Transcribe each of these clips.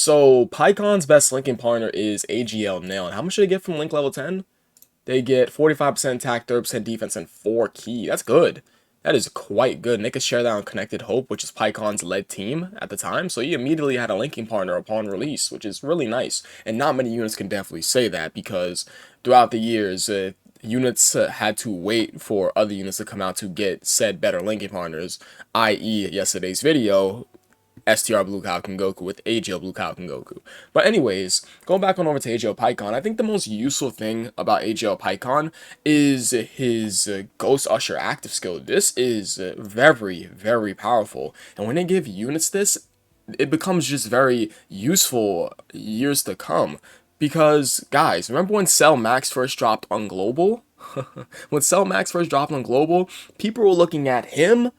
So Pycon's best linking partner is AGL Nail. And how much do they get from link level 10? They get 45% attack, 30% defense, and 4 key. That's good. That is quite good. And they could share that on Connected Hope, which is Pycon's led team at the time. So he immediately had a linking partner upon release, which is really nice. And not many units can definitely say that because throughout the years, units had to wait for other units to come out to get said better linking partners, i.e. yesterday's video, STR Blue Falcon Goku with AGL Blue Falcon Goku. But anyways, going back on over to AGL Paikuhan, I think the most useful thing about AGL Paikuhan is his Ghost Usher active skill. This is very, very powerful. And when they give units this, it becomes just very useful years to come. Because, guys, remember when Cell Max first dropped on Global? When Cell Max first dropped on Global, people were looking at him,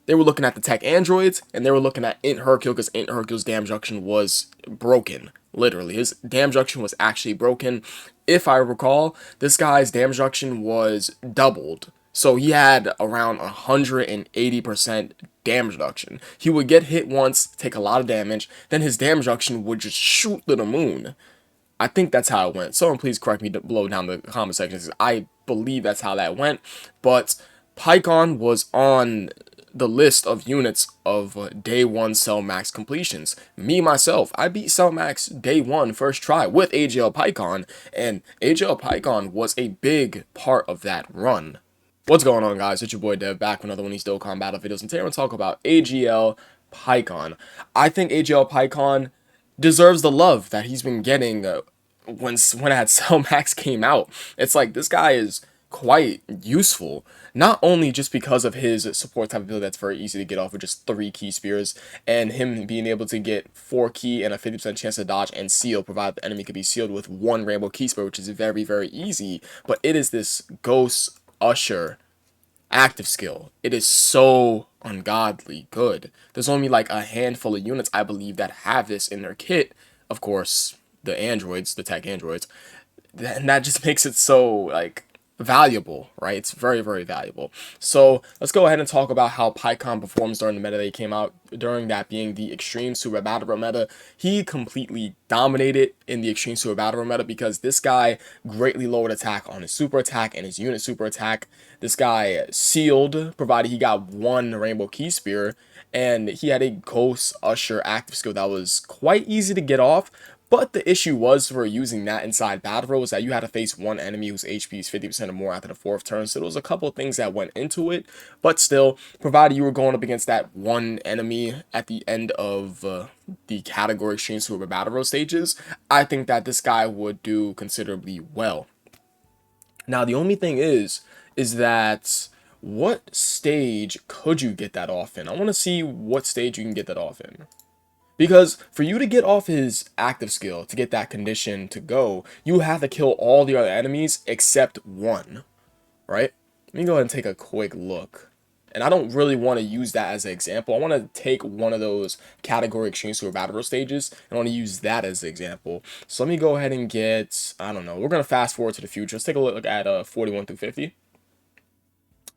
they were looking at the tech androids, and they were looking at Int Hercule because Int Hercule's damage reduction was broken. Literally, his damage reduction was actually broken. If I recall, this guy's damage reduction was doubled. So he had around 180% damage reduction. He would get hit once, take a lot of damage, then his damage reduction would just shoot to the moon. I think that's how it went. Someone please correct me below down in the comment section. I believe that's how that went. But Pycon was on the list of units of day 1 Cell Max completions. Me, myself, I beat Cell Max day 1 first try with AGL Paikuhan, and AGL Paikuhan was a big part of that run. What's going on, guys? It's your boy Dev back with another one of these Dokkan Battle videos, and today we're going to talk about AGL Paikuhan. I think AGL Paikuhan deserves the love that he's been getting when that Cell Max came out. It's like, this guy is quite useful, not only just because of his support type ability that's very easy to get off with just 3 key spears, and him being able to get 4 key and a 50% chance to dodge and seal, provided the enemy could be sealed with 1 rainbow key spear, which is very, very easy. But it is this Ghost Usher active skill. It is so ungodly good. There's only like a handful of units, I believe, that have this in their kit. Of course, the androids, the tech androids, and that just makes it so like valuable, right? It's very, very valuable. So let's go ahead and talk about how Pycon performs during the meta that he came out during, that being the Extreme Super Battle meta. He completely dominated in the Extreme Super Battle meta because this guy greatly lowered attack on his super attack and his unit super attack. This guy sealed, provided he got 1 rainbow key spear, and he had a Ghost Usher active skill that was quite easy to get off. But the issue was for using that inside Battle Road was that you had to face 1 enemy whose HP is 50% or more after the 4th turn. So there was a couple of things that went into it. But still, provided you were going up against that 1 enemy at the end of the category Extreme Super Battle Road stages, I think that this guy would do considerably well. Now, the only thing is that what stage could you get that off in? I want to see what stage you can get that off in. Because for you to get off his active skill, to get that condition to go, you have to kill all the other enemies except 1, right? Let me go ahead and take a quick look. And I don't really want to use that as an example. I want to take one of those category Extreme Super Battle Road stages, and I want to use that as an example. So let me go ahead and get, I don't know, we're going to fast forward to the future. Let's take a look at 41 through 50.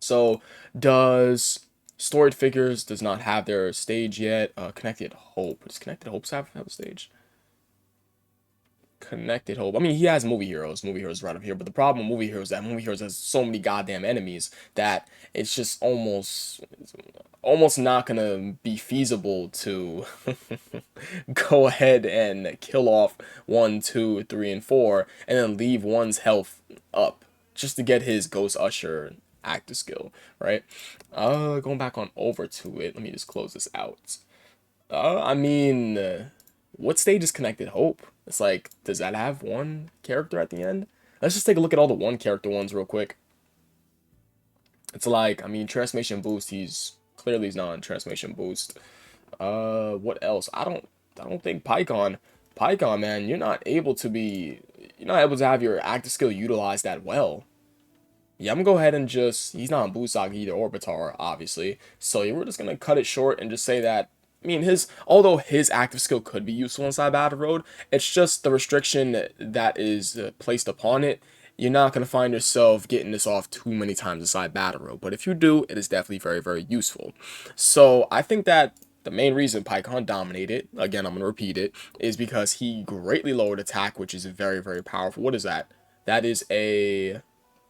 So does Storied Figures does not have their stage yet. Connected Hope. Does Connected Hope have a stage? Connected Hope. I mean, he has Movie Heroes. Movie Heroes right up here. But the problem with Movie Heroes is that Movie Heroes has so many goddamn enemies that it's just almost not gonna be feasible to go ahead and kill off 1, 2, 3, and 4, and then leave one's health up just to get his Ghost Usher active skill, right? Going back on over to it, let me just close this out. I mean, what stage is Connected Hope? It's like, does that have 1 character at the end? Let's just take a look at all the 1 character ones real quick. It's like, I mean, Transformation Boost, he's not on Transformation Boost. What else? I don't think Pycon, man, you're not able to have your active skill utilized that well. Yeah, I'm gonna go ahead and just, he's not on Boost Saga either, or Batar, obviously. So yeah, we're just gonna cut it short and just say that, I mean, although his active skill could be useful inside Battle Road, it's just the restriction that is placed upon it. You're not gonna find yourself getting this off too many times inside Battle Road, but if you do, it is definitely very, very useful. So I think that the main reason Pycon dominated, again, I'm going to repeat it, is because he greatly lowered attack, which is very, very powerful. What is that? That is a...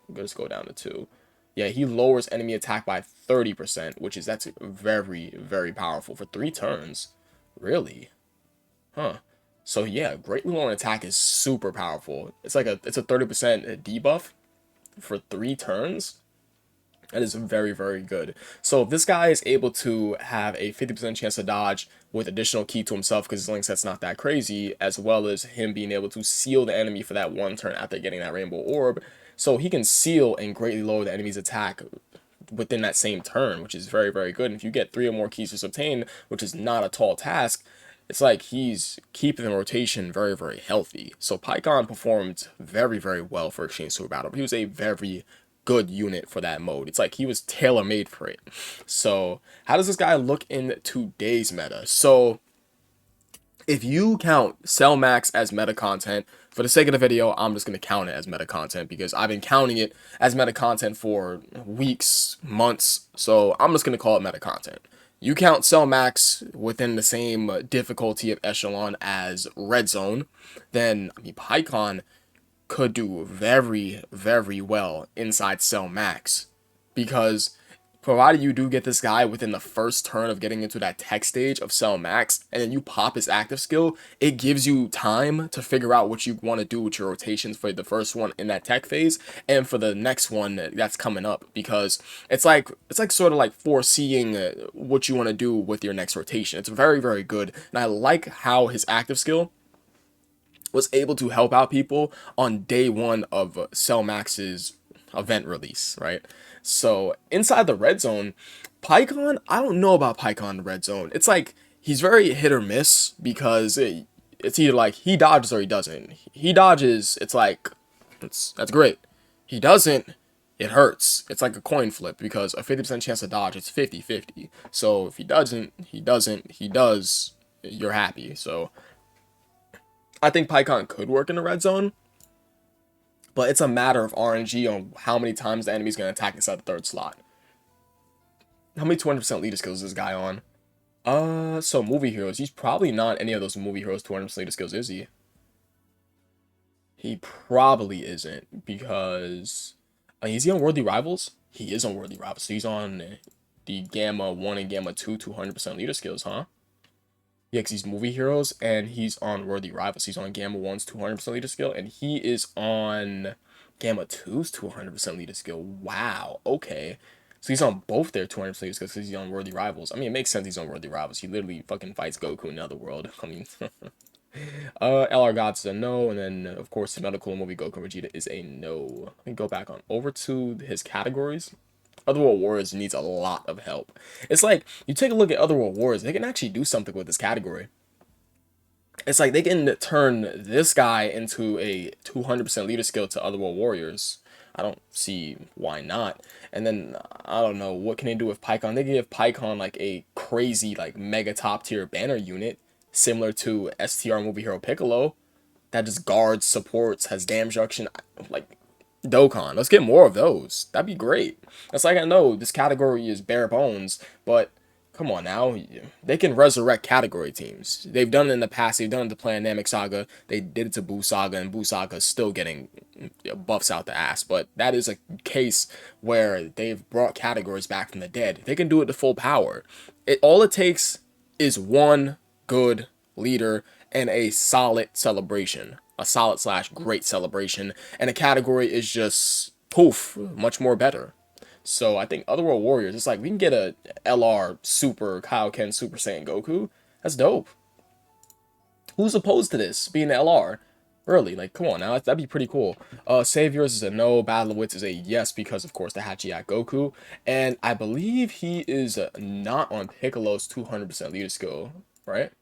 I'm going to go down to 2. Yeah, he lowers enemy attack by 30%, that's very, very powerful for 3 turns. Really? Huh. So yeah, greatly lowering attack is super powerful. It's a 30% debuff for 3 turns. That is very, very good. So if this guy is able to have a 50% chance to dodge with additional ki to himself because his link set's not that crazy, as well as him being able to seal the enemy for that 1 turn after getting that rainbow orb, so he can seal and greatly lower the enemy's attack within that same turn, which is very, very good. And if you get 3 or more keys to obtain, which is not a tall task, it's like he's keeping the rotation very, very healthy. So Pycon performed very, very well for Exchange Super Battle. He was a very good unit for that mode. It's like he was tailor-made for it. So how does this guy look in today's meta? So if you count Cell Max as meta content, for the sake of the video, I'm just going to count it as meta content because I've been counting it as meta content for weeks, months, so I'm just going to call it meta content. You count Cell Max within the same difficulty of Echelon as Red Zone, then, I mean, Pycon could do very, very well inside Cell Max, because provided you do get this guy within the first turn of getting into that tech stage of Cell Max, and then you pop his active skill, it gives you time to figure out what you want to do with your rotations for the first one in that tech phase, and for the next one that's coming up, because it's like sort of like foreseeing what you want to do with your next rotation. It's very, very good, and I like how his active skill was able to help out people on day 1 of Cell Max's event release, right? So inside the red zone, Pycon, I don't know about Pycon in the red zone. It's like he's very hit or miss, because it's either like he dodges or he doesn't. He dodges, it's like that's great. He doesn't, it hurts. It's like a coin flip, because a 50% chance to dodge, it's 50-50. So if he doesn't, he does, you're happy. So I think Pycon could work in the red zone, but it's a matter of RNG on how many times the enemy's going to attack inside the 3rd slot. How many 200% leader skills is this guy on? So movie heroes. He's probably not any of those movie heroes 200% leader skills, is he? He probably isn't, because... is he on Worthy Rivals? He is on Worthy Rivals. So he's on the Gamma 1 and Gamma 2 200% leader skills, huh? Yeah, because he's movie heroes, and he's on Worthy Rivals. He's on Gamma 1's 200% leader skill, and he is on Gamma 2's 200% leader skill. Wow, okay. So he's on both their 200% leader skills because he's on Worthy Rivals. I mean, it makes sense he's on Worthy Rivals. He literally fucking fights Goku in the other world. I mean, LR Gods is a no, and then, of course, another cool movie, Goku Vegeta, is a no. Let me go back on over to his categories. Otherworld Warriors needs a lot of help. It's like, you take a look at Otherworld Warriors, they can actually do something with this category. It's like they can turn this guy into a 200% leader skill to Otherworld Warriors. I don't see why not. And then, I don't know, what can they do with Pycon? They can give Pycon like a crazy, like, mega top tier banner unit, similar to STR Movie Hero Piccolo, that just guards, supports, has damage reduction, like Dokkan. Let's get more of those. That'd be great. It's like, I know this category is bare bones, but come on now. They can resurrect category teams. They've done it in the past. They've done it to Pandemic Saga. They did it to Buu Saga, and Buu Saga is still getting buffs out the ass. But that is a case where they've brought categories back from the dead. They can do it to full power. All it takes is one good leader and a solid celebration. A solid / great celebration, and a category is just poof, much more better. So I think Otherworld Warriors, it's like we can get a LR Super Kaioken Super Saiyan Goku. That's dope. Who's opposed to this being an LR? Really, like, come on now, that'd be pretty cool. Saviors is a no. Battle of Wits is a yes, because of course the Hachiyak Goku, and I believe he is not on Piccolo's 200% leader skill, right?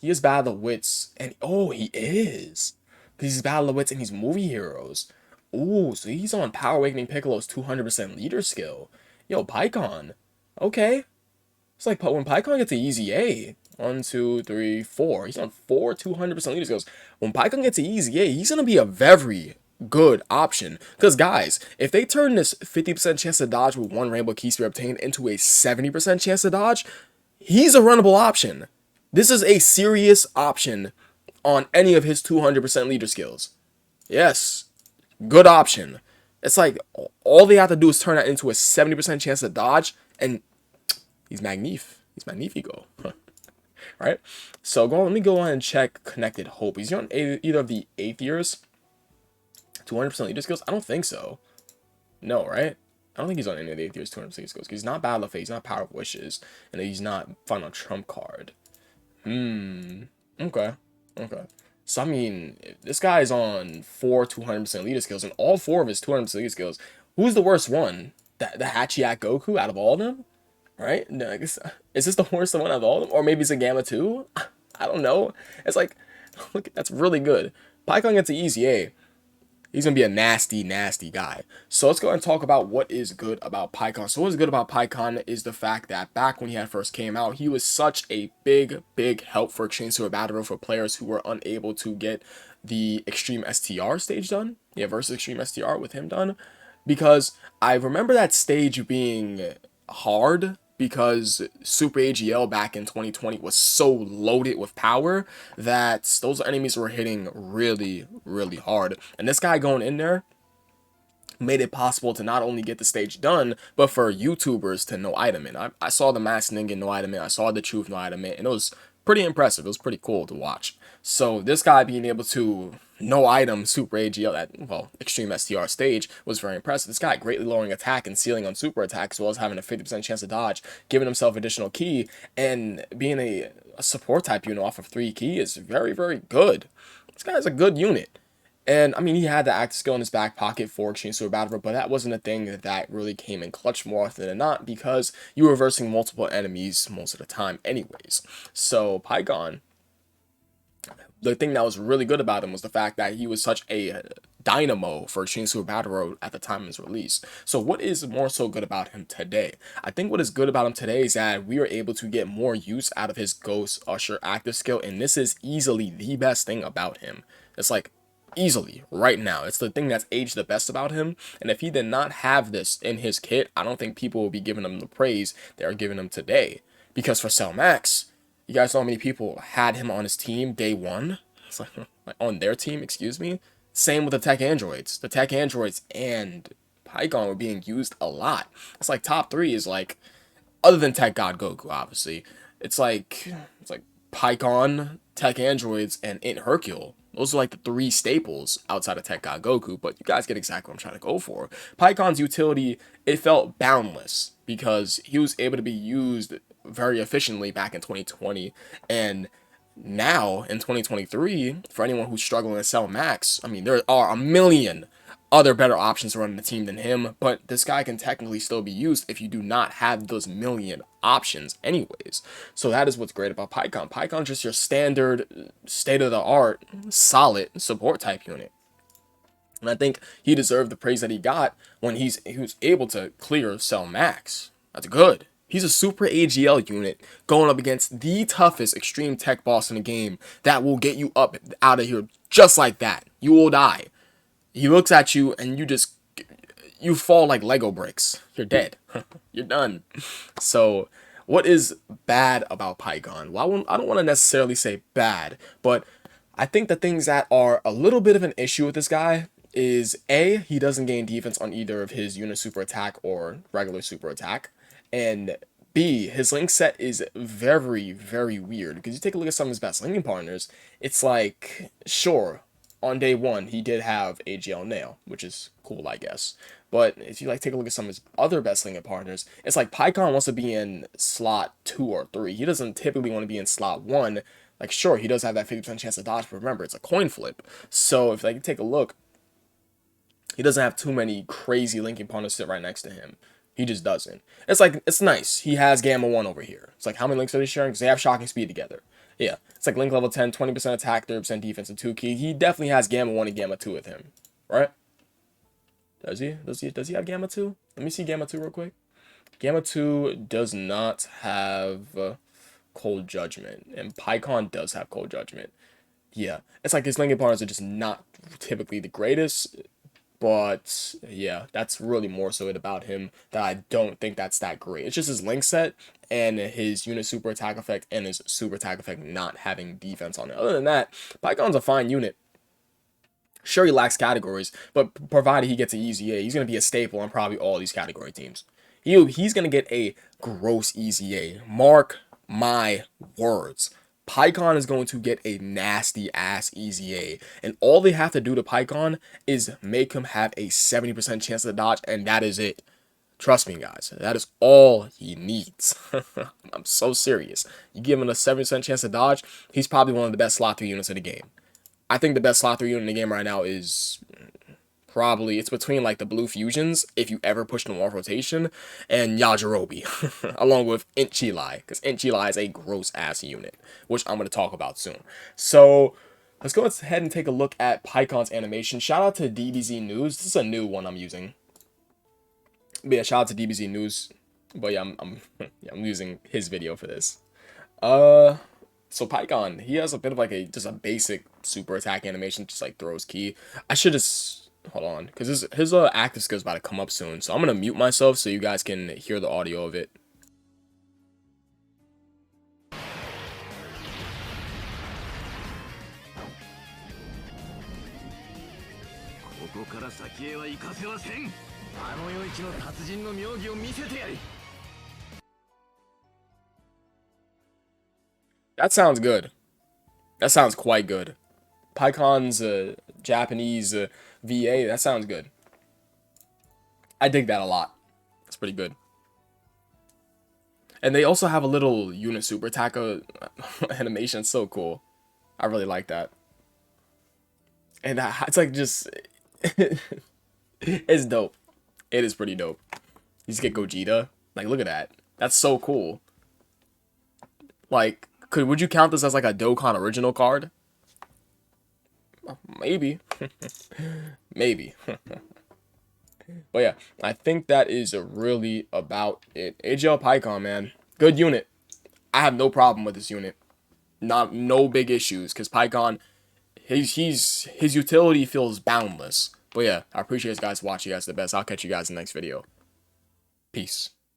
He is Battle of Wits, and oh, he is. Because he's Battle of Wits and he's movie heroes. Ooh, so he's on Power Awakening Piccolo's 200% leader skill. Yo, Pycon. Okay. It's like when Pycon gets an easy A. 1, 2, 3, 4. He's on 4 200% leader skills. When Pycon gets an easy A, he's going to be a very good option. Because, guys, if they turn this 50% chance to dodge with 1 Rainbow Key Sphere obtained into a 70% chance to dodge, He's a runnable option. This is a serious option on any of his 200% leader skills. Yes, good option. It's like all they have to do is turn that into a 70% chance to dodge, and he's magnif. He's magnifico. Right? So let me go on and check Connected Hope. He's on either of the 8th years. 200% leader skills? I don't think so. No, right? I don't think he's on any of the 8th years 200% skills. Because he's not Battle of Fate, he's not Power of Wishes, and he's not Final Trump card. Okay. Okay. So, I mean, this guy's on 4 200% leader skills, and all 4 of his 200% leader skills. Who's the worst one? The Hachiak Goku out of all of them? Right? No, I guess, is this the worst one out of all of them? Or maybe it's a Gamma 2? I don't know. It's like, look, that's really good. Pycon gets an easy A. He's going to be a nasty, nasty guy. So let's go and talk about what is good about Pycon. So what is good about Pycon is the fact that back when he had first came out, he was such a big, big help for Extreme Super Battle Royale for players who were unable to get the Extreme STR stage done. Yeah, versus Extreme STR with him done. Because I remember that stage being hard because Super AGL back in 2020 was so loaded with power that those enemies were hitting really, really hard. And this guy going in there made it possible to not only get the stage done, but for YouTubers to no item it. I saw the Masked Ninja no item it, I saw the Truth no item it, and it was pretty impressive. It was pretty cool to watch. So this guy being able to no item Super AGL at, well, Extreme STR stage was very impressive. This guy greatly lowering attack and ceiling on super attack, as well as having a 50% chance to dodge, giving himself additional ki, and being a support type unit off of 3 ki is very, very good. This guy's a good unit. And, I mean, he had the active skill in his back pocket for Extreme Super Battle Royale, but that wasn't a thing that really came in clutch more often than not, because you were versing multiple enemies most of the time anyways. So, Pycon, the thing that was really good about him was the fact that he was such a dynamo for Extreme Super Battle Royale at the time of his release. So what is more so good about him today? I think what is good about him today is that we are able to get more use out of his Ghost Usher active skill, and this is easily the best thing about him. It's like, easily right now, it's the thing that's aged the best about him. And if he did not have this in his kit, I don't think people will be giving him the praise they are giving him today. Because for Cell Max, you guys know how many people had him on his team day one? It's like on their team, excuse me. Same with the tech androids. The tech androids and Pycon were being used a lot. It's like top 3 is like, other than Tech God Goku, obviously, it's like Pycon, Tech Androids, and Int Hercule. Those are like the 3 staples outside of Tech God Goku, but you guys get exactly what I'm trying to go for. Pycon's utility, it felt boundless because he was able to be used very efficiently back in 2020, and now in 2023, for anyone who's struggling to sell Max, I mean, there are a million other better options running the team than him, but this guy can technically still be used if you do not have those million options anyways. So that is what's great about Pycon. Pycon's just your standard, state-of-the-art, solid support type unit. And I think he deserved the praise that he got when he was able to clear Cell Max. That's good. He's a Super AGL unit going up against the toughest extreme tech boss in the game that will get you up out of here just like that. You will die. He looks at you and you fall like Lego bricks. You're dead. You're done. So what is bad about Pycon? Well, I don't want to necessarily say bad, but I think the things that are a little bit of an issue with this guy is A, he doesn't gain defense on either of his unit super attack or regular super attack. And B, his link set is very, very weird. Because you take a look at some of his best linking partners, it's like, sure, on day 1, he did have AGL Nail, which is cool, I guess. But if you like take a look at some of his other best linking partners, it's like Pycon wants to be in slot 2 or 3. He doesn't typically want to be in slot 1. Like, sure, he does have that 50% chance to dodge, but remember, it's a coin flip. So if you take a look, he doesn't have too many crazy linking partners sit right next to him. He just doesn't. It's like, it's nice. He has Gamma 1 over here. It's like, how many links are they sharing? Because they have Shocking Speed together. Yeah. It's like link level 10, 20% attack, 30% defense, and 2 ki. He definitely has Gamma 1 and Gamma 2 with him. Right? Does he? Does he have Gamma 2? Let me see Gamma 2 real quick. Gamma 2 does not have Cold Judgment. And Pycon does have Cold Judgment. Yeah. It's like his linking partners are just not typically the greatest. But, yeah, that's really more so it about him that I don't think that's that great. It's just his link set, and his unit super attack effect and his super attack effect not having defense on it. Other than that, Pycon's a fine unit. Sure, he lacks categories, but provided he gets an easy A, he's going to be a staple on probably all these category teams. He's going to get a gross easy A. Mark my words. Pycon is going to get a nasty ass easy A. And all they have to do to Pycon is make him have a 70% chance to dodge, and that is it. Trust me, guys. That is all he needs. I'm so serious. You give him a 70% chance to dodge, he's probably one of the best slot 3 units in the game. I think the best slot 3 unit in the game right now is probably, it's between like the Blue Fusions, if you ever push them off rotation, and Yajirobe, along with Inchilai, because Inchilai is a gross ass unit, which I'm going to talk about soon. So let's go ahead and take a look at Pycon's animation. Shout out to DBZ News. This is a new one I'm using. But yeah, shout out to DBZ News. But yeah, I'm using his video for this. So Pycon, he has a bit of like just a basic super attack animation, just like throws key. I should just hold on, because his active skill is about to come up soon. So I'm gonna mute myself so you guys can hear the audio of it. That sounds good. That sounds quite good. Pycon's Japanese VA, that sounds good. I dig that a lot. That's pretty good. And they also have a little unit super attack animation. It's so cool. I really like that. And it's like just... it's dope. It is pretty dope. You just get Gogeta. Like, look at that. That's so cool. Like, would you count this as like a Dokkan original card? Maybe. Maybe. But yeah, I think that is really about it. AGL Paikuhan, man. Good unit. I have no problem with this unit. No big issues, because Pycon, his utility feels boundless. But yeah, I appreciate you guys watching. You guys are the best. I'll catch you guys in the next video. Peace.